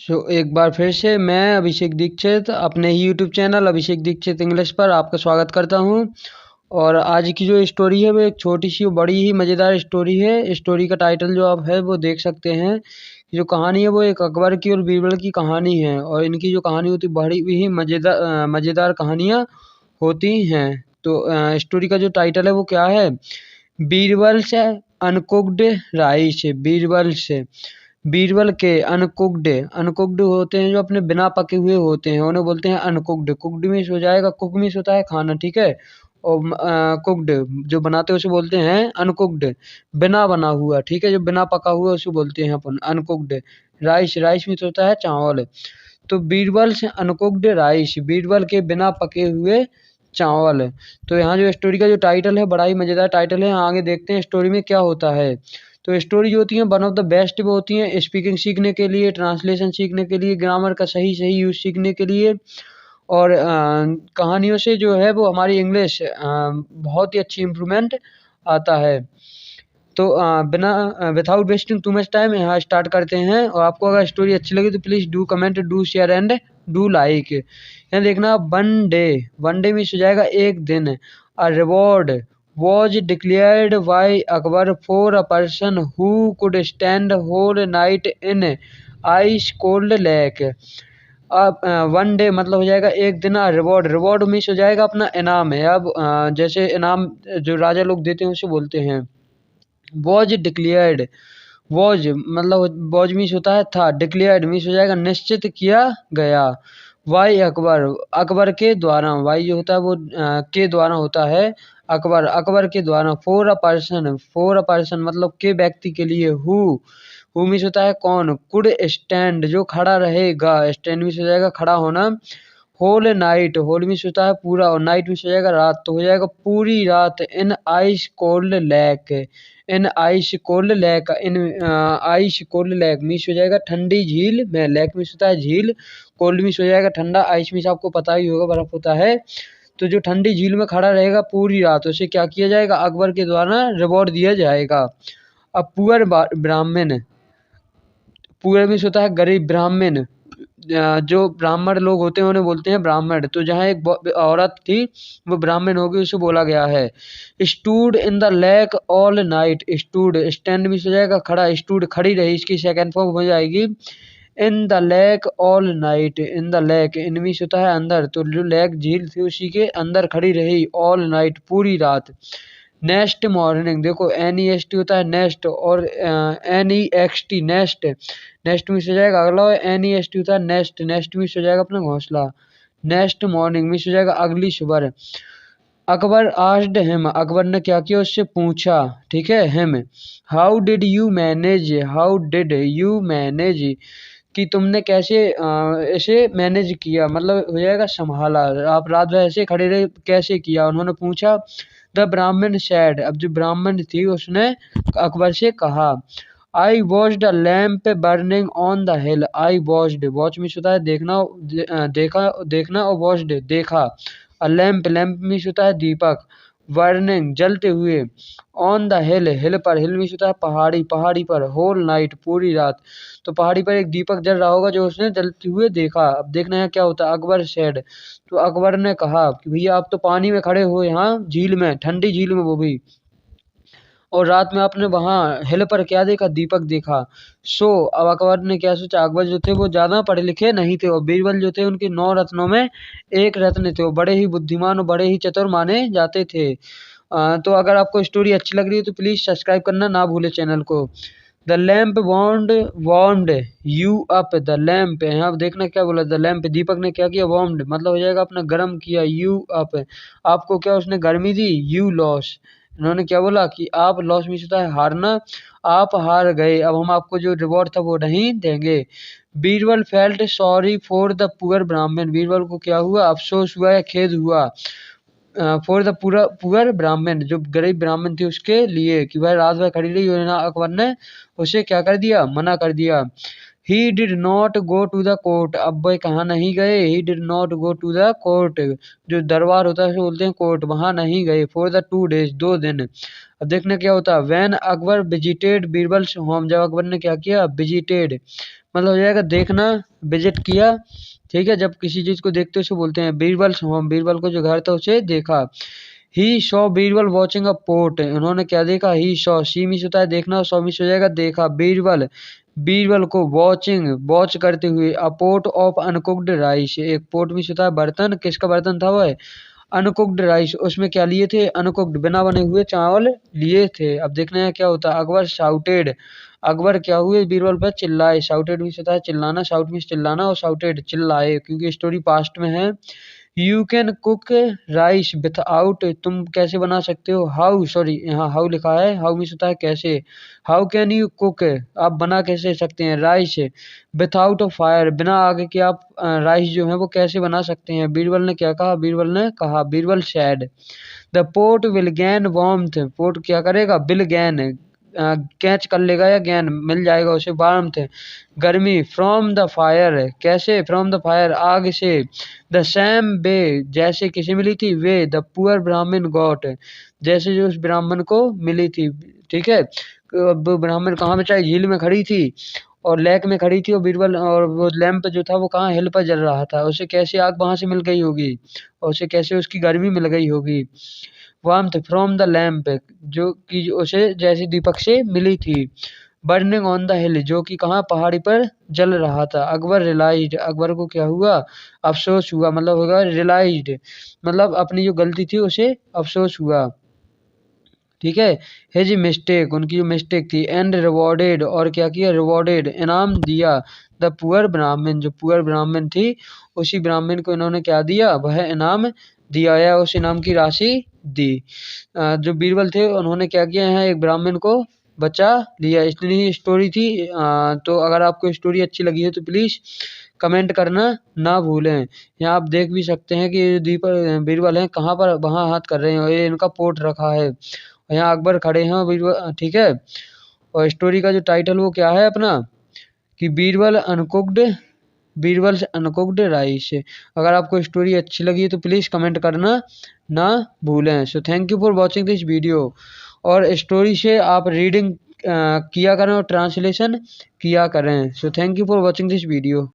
एक बार फिर से मैं अभिषेक दीक्षित अपने ही यूट्यूब चैनल अभिषेक दीक्षित इंग्लिश पर आपका स्वागत करता हूं। और आज की जो स्टोरी है वो एक छोटी सी बड़ी ही मज़ेदार स्टोरी है। स्टोरी का टाइटल जो आप है वो देख सकते हैं। जो कहानी है वो एक अकबर की और बीरबल की कहानी है, और इनकी जो कहानी होती है बड़ी ही मज़ेदार कहानियाँ होती हैं। तो स्टोरी का जो टाइटल है वो क्या है? बीरबल से अनकुक्ड राइस। बीरबल के अनकुक्ड होते हैं जो अपने बिना पके हुए होते हैं, उन्हें बोलते हैं अनकुक्ड। कुक्ड मीन्स हो जाएगा, कुक मीन्स होता है खाना, ठीक है। और कुक्ड जो बनाते हैं उसे बोलते हैं अनकुक्ड, बिना बना हुआ, ठीक है। जो बिना पका हुआ उसे बोलते हैं अपन अनकुक्ड। राइस मीन्स होता है चावल। तो बीरबल से अनकुक्ड राइस, बीरबल के बिना पके हुए चावल। तो यहाँ जो स्टोरी का जो टाइटल है बड़ा ही मज़ेदार टाइटल है। आगे देखते हैं स्टोरी में क्या होता है। तो स्टोरी जो होती है वन ऑफ द बेस्ट वो होती हैं स्पीकिंग सीखने के लिए, ट्रांसलेशन सीखने के लिए, ग्रामर का सही यूज़ सीखने के लिए। और कहानियों से जो है वो हमारी इंग्लिश बहुत ही अच्छी इम्प्रूवमेंट आता है। तो बिना without wasting too much time यहाँ स्टार्ट करते हैं। और आपको अगर स्टोरी अच्छी लगी तो please do comment, do share and do like. यहाँ देखना वन डे मीन्स हो जाएगा एक दिन। A reward was declared by Akbar for a person who could stand whole night in ice cold lake। अब वन डे मतलब हो जाएगा एक दिन। रिवॉर्ड मीन्स हो जाएगा अपना इनाम है। अब जैसे इनाम जो राजा लोग देते हैं उसे बोलते हैं। वॉज डिक्लेयर्ड, वॉज मीन्स होता है था, डिक्लेयर्ड मीन्स हो जाएगा निश्चित किया गया। वाई अकबर के द्वारा, वाई जो होता है वो के द्वारा होता है। अकबर के द्वारा। फॉर अ पर्सन मतलब के व्यक्ति के लिए। हु मीन्स होता है कौन। कुड स्टैंड जो खड़ा रहेगा, स्टैंड मीन्स हो जाएगा खड़ा होना। होल मीन्स होता है पूरा, और नाइट मीन्स हो जाएगा रात, तो हो जाएगा पूरी रात। इन आइस कोल्ड लेक, इन आइस कोल्ड लेक मीन्स हो जाएगा ठंडी झील में। लेक मीन्स होता है झील, कोल्ड मीन्स हो जाएगा ठंडा, आइस मीन्स आपको पता ही होगा बर्फ होता है। तो जो ठंडी झील में खड़ा रहेगा पूरी रात उसे क्या किया जाएगा, अकबर के द्वारा रिवॉर्ड दिया जाएगा। अब पुअर ब्राह्मण, पुअर मीन्स होता है गरीब, ब्राह्मण जो ब्राह्मण लोग होते हैं उन्हें बोलते हैं ब्राह्मण। तो जहाँ एक औरत थी वो ब्राह्मण होगी, उसे बोला गया है। Stood in the lake all night, stood stand means हो जाएगा खड़ा, स्टूड खड़ी रही, इसकी सेकंड फॉर्म हो जाएगी in the lake all night. In the lake, in means होता है अंदर, तो जो लेक झील थी उसी के अंदर खड़ी रही ऑल नाइट पूरी रात। नेक्स्ट मॉर्निंग, देखो NEST होता है नेक्स्ट, और NEXT नेक्स्ट, नेक्स्ट मीन्स हो जाएगा अगला, और NEST होता है नेक्स्ट, नेक्स्ट मीन्स हो जाएगा अपना घोंसला। नेक्स्ट मॉर्निंग मीन्स हो जाएगा अगली सुबह। अकबर आस्क्ड हिम, अकबर ने क्या किया उससे पूछा, ठीक है। Him, how did you manage, कि तुमने कैसे इसे मैनेज किया, मतलब हो जाएगा संभाला, आप रात भर ऐसे खड़े रहे कैसे किया। उन्होंने पूछा। द ब्राह्मण सैड, अब जो ब्राह्मण थी उसने अकबर से कहा। I watched a lamp burning on the hill, I watched, watch means होता है देखना, देखना, और वॉच्ड देखा। अ लैम्प मीन्स होता है दीपक, बर्निंग जलते हुए, ऑन द हिल पर, हिल मीन्स होता है पहाड़ी पर, होल नाइट पूरी रात। तो पहाड़ी पर एक दीपक जल रहा होगा जो उसने जलते हुए देखा। अब देखना है क्या होता है। अकबर सेड, तो अकबर ने कहा कि भैया आप तो पानी में खड़े हो यहाँ झील में, ठंडी झील में वो भी, और रात में आपने वहाँ हिल पर क्या देखा, दीपक देखा। अब अकबर ने क्या सोचा, अकबर जो थे वो ज़्यादा पढ़े लिखे नहीं थे, और बीरबल जो थे उनके 9 रत्नों में एक रत्न थे, वो बड़े ही बुद्धिमान और बड़े ही चतुर माने जाते थे। तो अगर आपको स्टोरी अच्छी लग रही है तो प्लीज़ सब्सक्राइब करना ना भूले चैनल को। The lamp warmed you up, the lamp, यहाँ देखना क्या बोला, द लैम्प दीपक ने क्या किया, वार्म्ड मतलब हो जाएगा अपना गर्म किया, यू अप आपको क्या उसने गर्मी दी, यू लॉस इन्होंने क्या बोला कि आप, लॉस मीन्स होता है हारना, आप हार गए, अब हम आपको जो रिवॉर्ड था वो नहीं देंगे। Birbal felt sorry for the poor ब्राह्मण, बीरबल को क्या हुआ, अफसोस हुआ या खेद हुआ। फॉर द पुअर ब्राह्मण, जो गरीब ब्राह्मण थे उसके लिए, कि वह रात भर खड़ी रही और ना अकबर ने उसे क्या कर दिया, मना कर दिया। He did not go to the court, अब वह कहाँ नहीं गए, he did not go to the court, जो दरबार होता है उसे बोलते हैं कोर्ट, वहां नहीं गए, फॉर द 2 days, 2 दिन। अब देखने क्या होता है, when Akbar visited Birbal's home, जब अकबर ने क्या किया, विजिटेड मतलब हो जाएगा देखना, विजिट किया, ठीक है, जब किसी चीज को देखते उसे बोलते हैं बीरबल्स होम, बीरबल को जो घर था उसे देखा। He saw Birbal watching a port, उन्होंने क्या देखा, ही सॉ, सी मिस होता है देखना और सॉ मिस हो जाएगा देखा, बीरबल, बीरबल को वॉचिंग, वॉच करते हुए, a port of uncooked rice, एक पोर्ट मिस होता है बर्तन, किसका बर्तन था वह, अनकुक्ड राइस, उसमें क्या लिए थे, अनकुक्ड बिना बने हुए चावल लिए थे। अब देखना है क्या होता है, अकबर शाउटेड, अकबर क्या हुए, बीरबल पर चिल्लाए, शाउटेड मीन्स होता है चिल्लाना, शाउट मीन्स चिल्लाना, और शाउटेड चिल्लाए, क्योंकि स्टोरी पास्ट में है। You can cook rice without, तुम कैसे बना सकते हो, हाउ, सॉरी यहाँ हाउ लिखा है, हाउ मीन्स होता है कैसे, हाउ कैन यू कुक, आप बना कैसे सकते हैं, राइस विथआउट फायर, बिना आग के आप राइस जो है वो कैसे बना सकते हैं। बीरबल ने क्या कहा, बीरबल ने कहा, Birbal said the port will gain warmth, port क्या करेगा, विल गैन कैच कर लेगा या गैन मिल जाएगा उसे, वार्मथ गर्मी, फ्रॉम द फायर, कैसे, फ्रॉम द फायर आग से, द सेम वे, जैसे किसे मिली थी, वे द पुअर ब्राह्मण गॉट, जैसे जो उस ब्राह्मण को मिली थी, ठीक है। अब ब्राह्मण कहाँ पे, चाहे झील में खड़ी थी और लेक में खड़ी थी, और बीरबल और वो लैंप जो था वो कहाँ, हिल पर जल रहा था, उसे कैसे आग वहां से मिल गई होगी, और उसे कैसे उसकी गर्मी मिल गई होगी, वार्मथ फ्रॉम द लैंप, जो कि उसे जैसे दीपक से मिली थी, बर्निंग ऑन द हिल, जो कि कहाँ, पहाड़ी पर जल रहा था। अकबर रियलाइज्ड, अकबर को क्या हुआ, अफसोस हुआ, मतलब होगा रियलाइज्ड, मतलब अपनी जो गलती थी उसे अफसोस हुआ, ठीक है। हिज मिस्टेक, उनकी जो मिस्टेक थी, एंड रिवॉर्डेड, और क्या किया, रिवॉर्डेड इनाम दिया, द पुअर ब्राह्मण, जो पुअर ब्राह्मण थी उसी ब्राह्मण को इन्होंने क्या दिया, वह इनाम दिया या उस इनाम की राशि दी। जो बीरबल थे उन्होंने क्या किया है, एक ब्राह्मण को बचा लिया, इतनी ही स्टोरी थी। तो अगर आपको स्टोरी अच्छी लगी है तो प्लीज़ कमेंट करना ना भूलें। यहाँ आप देख भी सकते हैं कि दीपक बीरबल हैं कहाँ पर, वहाँ हाथ कर रहे हैं, और ये इनका पोर्ट रखा है, यहाँ अकबर खड़े हैं बीरबल, ठीक है। और स्टोरी का जो टाइटल वो क्या है अपना, कि बीरबल अनकुक्ड, बीरबल से अनकुक्ड राइस। अगर आपको स्टोरी अच्छी लगी है तो प्लीज़ कमेंट करना ना भूलें। So thank you for watching this video. और स्टोरी से आप रीडिंग किया करें और ट्रांसलेशन किया करें। So thank you for watching this video.